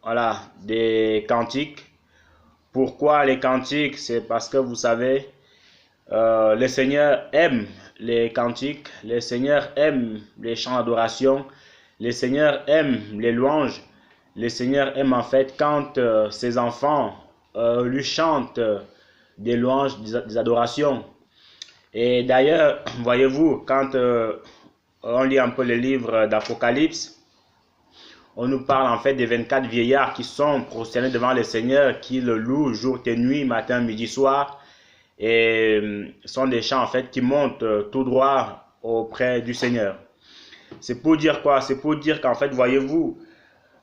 voilà, des cantiques. Pourquoi les cantiques? C'est parce que vous savez, le Seigneur aime les cantiques, le Seigneur aime les chants d'adoration, le Seigneur aime les louanges, le Seigneur aime en fait quand ses enfants lui chantent des louanges, des adorations. Et d'ailleurs, voyez-vous, quand on lit un peu le livre d'Apocalypse, on nous parle en fait des 24 vieillards qui sont prosternés devant le Seigneur, qui le louent jour et nuit, matin, midi, soir. Et sont des chants en fait qui montent tout droit auprès du Seigneur. C'est pour dire quoi? C'est pour dire qu'en fait, voyez-vous,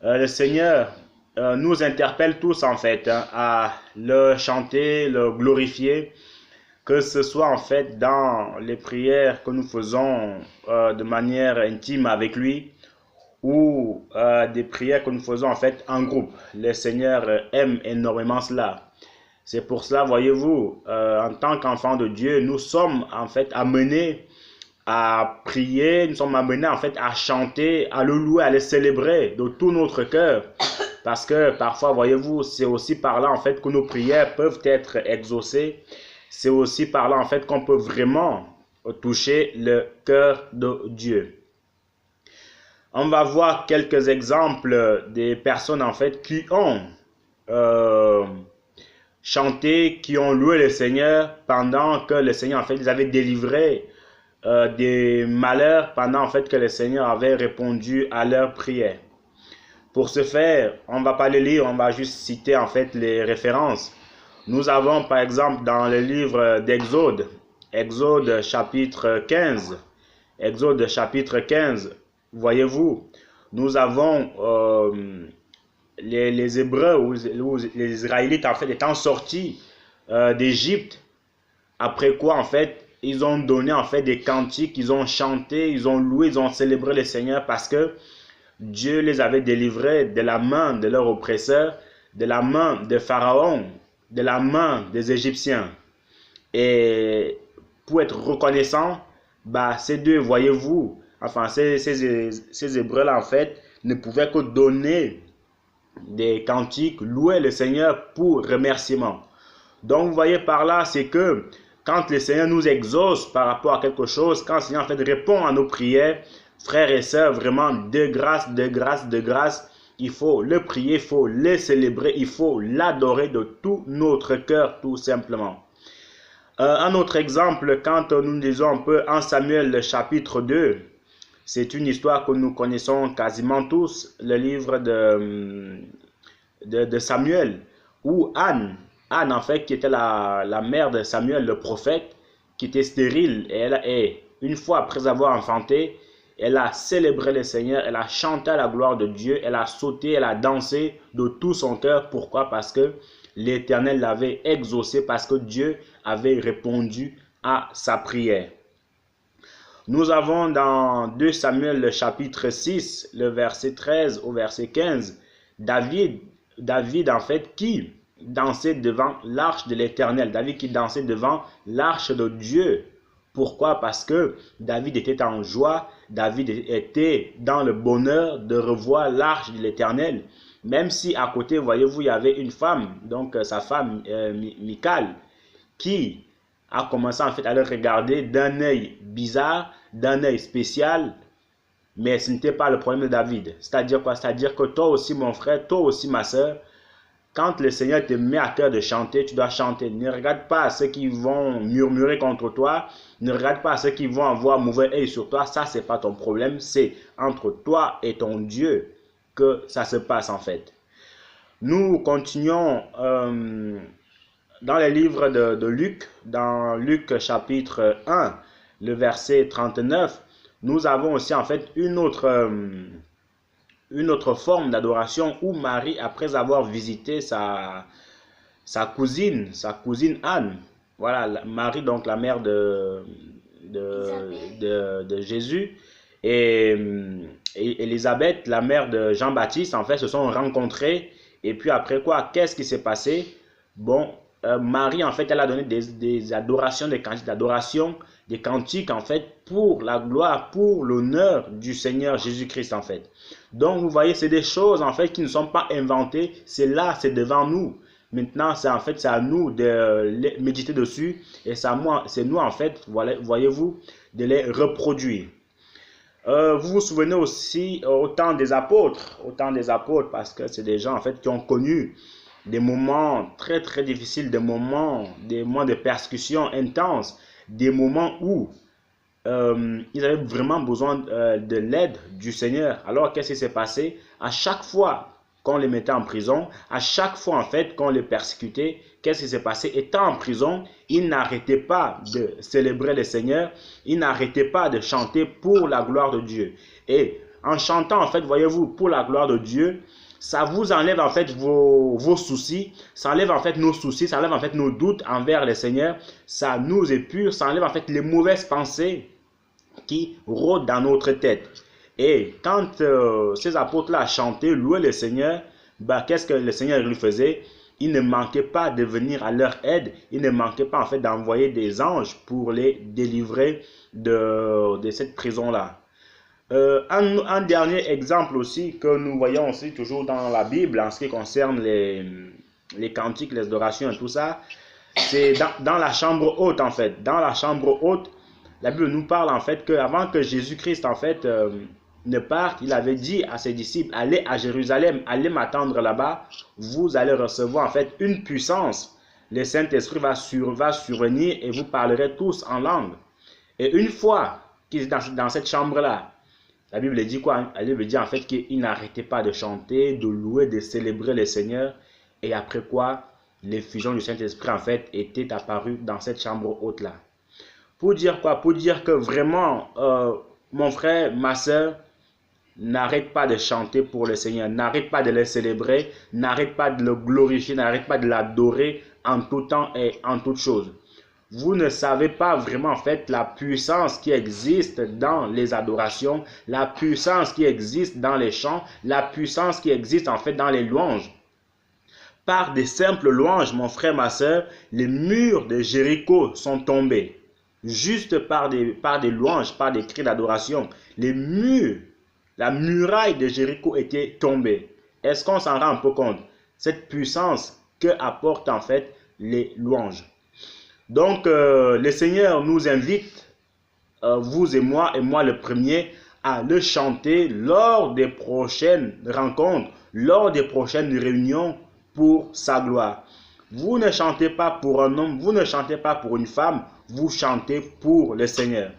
le Seigneur nous interpelle tous en fait à le chanter, le glorifier, que ce soit en fait dans les prières que nous faisons de manière intime avec lui, ou des prières que nous faisons en fait en groupe. Le Seigneur aime énormément cela. C'est pour cela, voyez-vous, en tant qu'enfants de Dieu, nous sommes en fait amenés à prier, nous sommes amenés en fait à chanter, à le louer, à le célébrer de tout notre cœur. Parce que parfois, voyez-vous, c'est aussi par là en fait que nos prières peuvent être exaucées. C'est aussi par là en fait qu'on peut vraiment toucher le cœur de Dieu. On va voir quelques exemples des personnes en fait qui ont chanté, qui ont loué le Seigneur pendant que le Seigneur en fait les avait délivrés des malheurs, pendant en fait que le Seigneur avait répondu à leurs prières. Pour ce faire, on ne va pas les lire, on va juste citer en fait les références. Nous avons par exemple dans le livre d'Exode, Exode chapitre 15, Exode chapitre 15, voyez-vous, nous avons les Hébreux ou les Israélites en fait étant sortis d'Égypte, après quoi en fait ils ont donné en fait des cantiques, ils ont chanté, ils ont loué, ils ont célébré le Seigneur parce que Dieu les avait délivrés de la main de leurs oppresseurs, de la main de Pharaon, de la main des Égyptiens. Et pour être reconnaissant, ces deux, voyez-vous, enfin ces Hébreux-là en fait ne pouvaient que donner des cantiques, louer le Seigneur pour remerciement. Donc vous voyez par là, c'est que quand le Seigneur nous exauce par rapport à quelque chose, quand le Seigneur en fait répond à nos prières, frères et sœurs, vraiment de grâce, de grâce, de grâce, il faut le prier, il faut le célébrer, il faut l'adorer de tout notre cœur tout simplement. Un autre exemple, quand nous lisons un peu en Samuel le chapitre 2, c'est une histoire que nous connaissons quasiment tous, le livre de Samuel, où Anne en fait, qui était la mère de Samuel, le prophète, qui était stérile, et une fois après avoir enfanté, elle a célébré le Seigneur, elle a chanté à la gloire de Dieu, elle a sauté, elle a dansé de tout son cœur. Pourquoi? Parce que l'Éternel l'avait exaucé, parce que Dieu avait répondu à sa prière. Nous avons dans 2 Samuel le chapitre 6, le verset 13 au verset 15, David en fait qui dansait devant l'arche de l'Éternel. David qui dansait devant l'arche de Dieu. Pourquoi? Parce que David était en joie, David était dans le bonheur de revoir l'arche de l'Éternel. Même si à côté, voyez-vous, il y avait une femme, donc sa femme Michal, qui a commencé en fait à le regarder d'un œil bizarre, d'un œil spécial, mais ce n'était pas le problème de David. C'est-à-dire quoi? C'est-à-dire que toi aussi mon frère, toi aussi ma soeur, quand le Seigneur te met à cœur de chanter, tu dois chanter. Ne regarde pas à ceux qui vont murmurer contre toi. Ne regarde pas à ceux qui vont avoir mauvais œil sur toi. Ça, ce n'est pas ton problème. C'est entre toi et ton Dieu que ça se passe en fait. Nous continuons dans les livres de Luc, dans Luc chapitre 1, le verset 39. Nous avons aussi en fait une autre forme d'adoration où Marie, après avoir visité sa cousine Anne, voilà, Marie donc la mère de Jésus, et Élisabeth, la mère de Jean-Baptiste, en fait, se sont rencontrés. Et puis après quoi, qu'est-ce qui s'est passé? Bon, Marie, en fait, elle a donné des adorations, des cantiques d'adoration, des cantiques, en fait, pour la gloire, pour l'honneur du Seigneur Jésus-Christ, en fait. Donc vous voyez, c'est des choses en fait qui ne sont pas inventées, c'est là, c'est devant nous. Maintenant, c'est en fait c'est à nous de méditer dessus et c'est nous en fait, voyez-vous, de les reproduire. Vous vous souvenez aussi au temps des apôtres, parce que c'est des gens en fait qui ont connu des moments très très difficiles, des moments de persécution intense, des moments où ils avaient vraiment besoin de l'aide du Seigneur. Alors qu'est-ce qui s'est passé? À chaque fois qu'on les mettait en prison, à chaque fois en fait qu'on les persécutait, qu'est-ce qui s'est passé? Étant en prison, ils n'arrêtaient pas de célébrer le Seigneur, ils n'arrêtaient pas de chanter pour la gloire de Dieu. Et en chantant en fait, voyez-vous, pour la gloire de Dieu, ça vous enlève en fait vos soucis, ça enlève en fait nos soucis, ça enlève en fait nos doutes envers le Seigneur, ça nous épure, ça enlève en fait les mauvaises pensées qui rôdent dans notre tête. Et quand ces apôtres-là chantaient, louaient le Seigneur, qu'est-ce que le Seigneur lui faisait? Il ne manquait pas de venir à leur aide, il ne manquait pas en fait d'envoyer des anges pour les délivrer de cette prison-là. Un dernier exemple aussi que nous voyons aussi toujours dans la Bible en ce qui concerne les cantiques, les adorations et tout ça, c'est dans la chambre haute en fait. Dans la chambre haute, la Bible nous parle en fait qu'avant que Jésus-Christ en fait ne parte, il avait dit à ses disciples, allez à Jérusalem, allez m'attendre là-bas, vous allez recevoir en fait une puissance. Le Saint-Esprit va survenir et vous parlerez tous en langue. Et une fois qu'ils étaient dans cette chambre-là, la Bible dit quoi? La Bible dit en fait qu'ils n'arrêtaient pas de chanter, de louer, de célébrer le Seigneur. Et après quoi, l'effusion du Saint-Esprit en fait était apparue dans cette chambre haute-là. Pour dire quoi? Pour dire que vraiment, mon frère, ma soeur, n'arrête pas de chanter pour le Seigneur, n'arrête pas de le célébrer, n'arrête pas de le glorifier, n'arrête pas de l'adorer en tout temps et en toutes choses. Vous ne savez pas vraiment en fait la puissance qui existe dans les adorations, la puissance qui existe dans les chants, la puissance qui existe en fait dans les louanges. Par des simples louanges, mon frère, ma soeur, les murs de Jéricho sont tombés. Juste par des louanges, par des cris d'adoration, les murs, la muraille de Jéricho était tombée. Est-ce qu'on s'en rend un peu compte? Cette puissance que apportent en fait les louanges. Donc, le Seigneur nous invite, vous et moi le premier, à le chanter lors des prochaines rencontres, lors des prochaines réunions pour sa gloire. Vous ne chantez pas pour un homme, vous ne chantez pas pour une femme, vous chantez pour le Seigneur.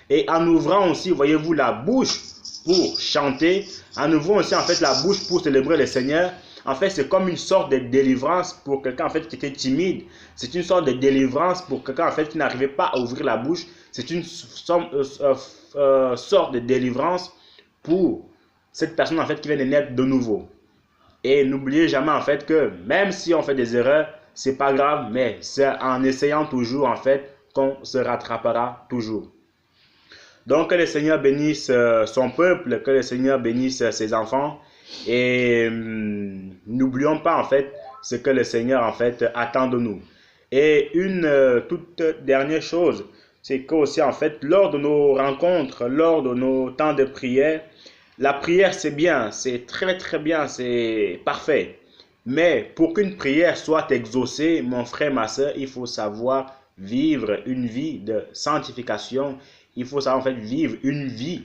Et en ouvrant aussi, voyez-vous, la bouche pour chanter, en ouvrant aussi en fait la bouche pour célébrer le Seigneur, en fait c'est comme une sorte de délivrance pour quelqu'un en fait qui était timide. C'est une sorte de délivrance pour quelqu'un en fait qui n'arrivait pas à ouvrir la bouche. C'est une sorte de délivrance pour cette personne en fait qui vient de naître de nouveau. Et n'oubliez jamais en fait que même si on fait des erreurs, c'est pas grave, mais c'est en essayant toujours en fait qu'on se rattrapera toujours. Donc que le Seigneur bénisse son peuple, que le Seigneur bénisse ses enfants et n'oublions pas en fait ce que le Seigneur en fait attend de nous. Et une toute dernière chose, c'est que aussi en fait lors de nos rencontres, lors de nos temps de prière, la prière c'est bien, c'est très très bien, c'est parfait. Mais pour qu'une prière soit exaucée, mon frère, ma soeur, il faut savoir vivre une vie de sanctification. Il faut savoir en fait vivre une vie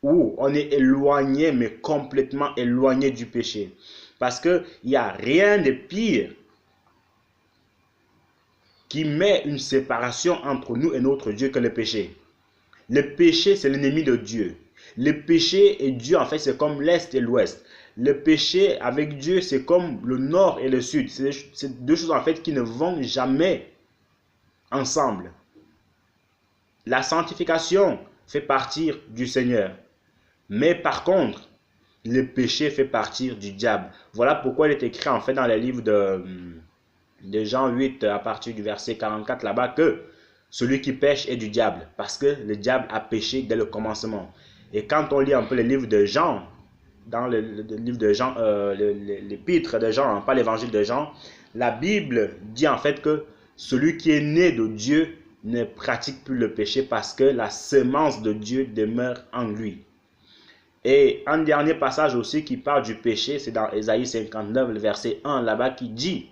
où on est éloigné, mais complètement éloigné du péché. Parce qu'il n'y a rien de pire qui met une séparation entre nous et notre Dieu que le péché. Le péché, c'est l'ennemi de Dieu. Le péché et Dieu, en fait, c'est comme l'Est et l'Ouest. Le péché avec Dieu, c'est comme le Nord et le Sud. C'est deux choses, en fait, qui ne vont jamais ensemble. La sanctification fait partir du Seigneur. Mais par contre, le péché fait partir du diable. Voilà pourquoi il est écrit, en fait, dans le livre de Jean 8, à partir du verset 44, là-bas, que celui qui pêche est du diable. Parce que le diable a péché dès le commencement. Et quand on lit un peu le livre de Jean, dans le livre de Jean, l'épître de Jean, pas l'évangile de Jean, la Bible dit en fait que celui qui est né de Dieu ne pratique plus le péché parce que la semence de Dieu demeure en lui. Et un dernier passage aussi qui parle du péché, c'est dans Ésaïe 59, le verset 1, là-bas, qui dit: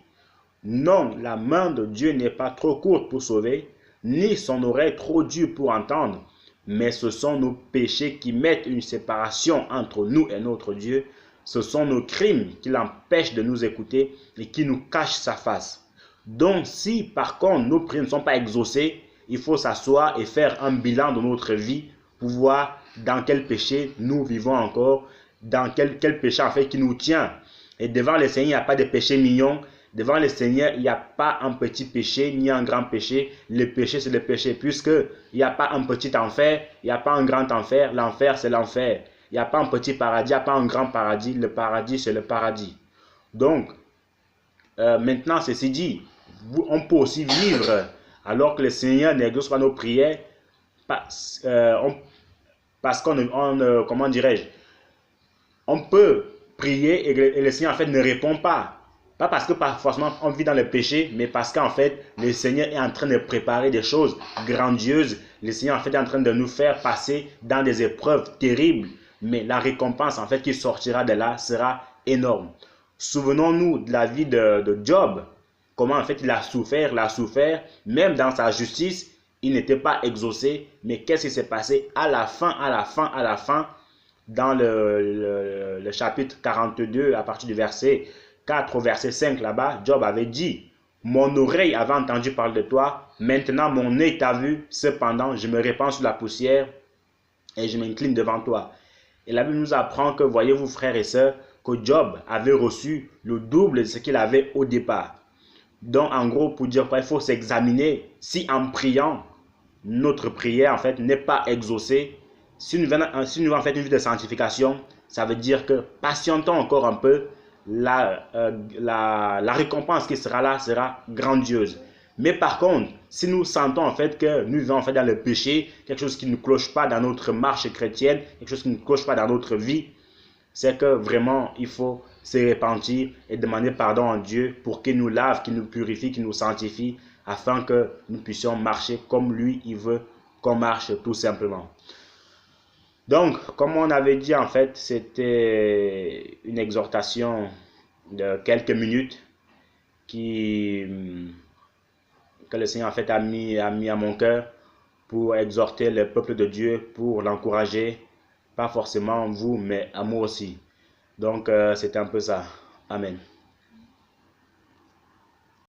non, la main de Dieu n'est pas trop courte pour sauver, ni son oreille trop dure pour entendre, mais ce sont nos péchés qui mettent une séparation entre nous et notre Dieu. Ce sont nos crimes qui l'empêchent de nous écouter et qui nous cachent sa face. Donc, si par contre nos prières ne sont pas exaucées, il faut s'asseoir et faire un bilan de notre vie pour voir dans quel péché nous vivons encore, dans quel péché en fait qui nous tient. Et devant le Seigneur, il n'y a pas de péché mignon. Devant le Seigneur, il n'y a pas un petit péché ni un grand péché. Le péché, c'est le péché, puisqu'il n'y a pas un petit enfer, il n'y a pas un grand enfer. L'enfer, c'est l'enfer. Il n'y a pas un petit paradis, il n'y a pas un grand paradis. Le paradis, c'est le paradis. Donc, maintenant, ceci dit, on peut aussi vivre alors que le Seigneur n'exauce pas nos prières parce qu'on, comment dirais-je, on peut prier et le Seigneur en fait ne répond pas. Pas parce que forcément on vit dans le péché, mais parce qu'en fait le Seigneur est en train de préparer des choses grandioses. Le Seigneur en fait est en train de nous faire passer dans des épreuves terribles, mais la récompense en fait qui sortira de là sera énorme. Souvenons-nous de la vie de Job, comment en fait il a souffert, même dans sa justice, il n'était pas exaucé, mais qu'est-ce qui s'est passé à la fin, dans le chapitre 42, à partir du verset 4 au verset 5 là-bas, Job avait dit: mon oreille avait entendu parler de toi, maintenant mon œil t'a vu, cependant je me répands sur la poussière et je m'incline devant toi. Et la Bible nous apprend que, voyez-vous frères et sœurs, que Job avait reçu le double de ce qu'il avait au départ. Donc en gros, pour dire quoi, il faut s'examiner si en priant, notre prière en fait n'est pas exaucée. Si nous avons en fait une vie de sanctification, ça veut dire que patientons encore un peu, la récompense qui sera là sera grandiose. Mais par contre, si nous sentons en fait que nous vivons en fait dans le péché, quelque chose qui ne cloche pas dans notre marche chrétienne, quelque chose qui ne cloche pas dans notre vie, c'est que vraiment il faut se repentir et demander pardon à Dieu pour qu'il nous lave, qu'il nous purifie, qu'il nous sanctifie, afin que nous puissions marcher comme lui il veut qu'on marche tout simplement. Donc, comme on avait dit en fait, c'était une exhortation de quelques minutes que le Seigneur en fait a mis à mon cœur pour exhorter le peuple de Dieu, pour l'encourager, pas forcément vous, mais à moi aussi. Donc, c'était un peu ça. Amen.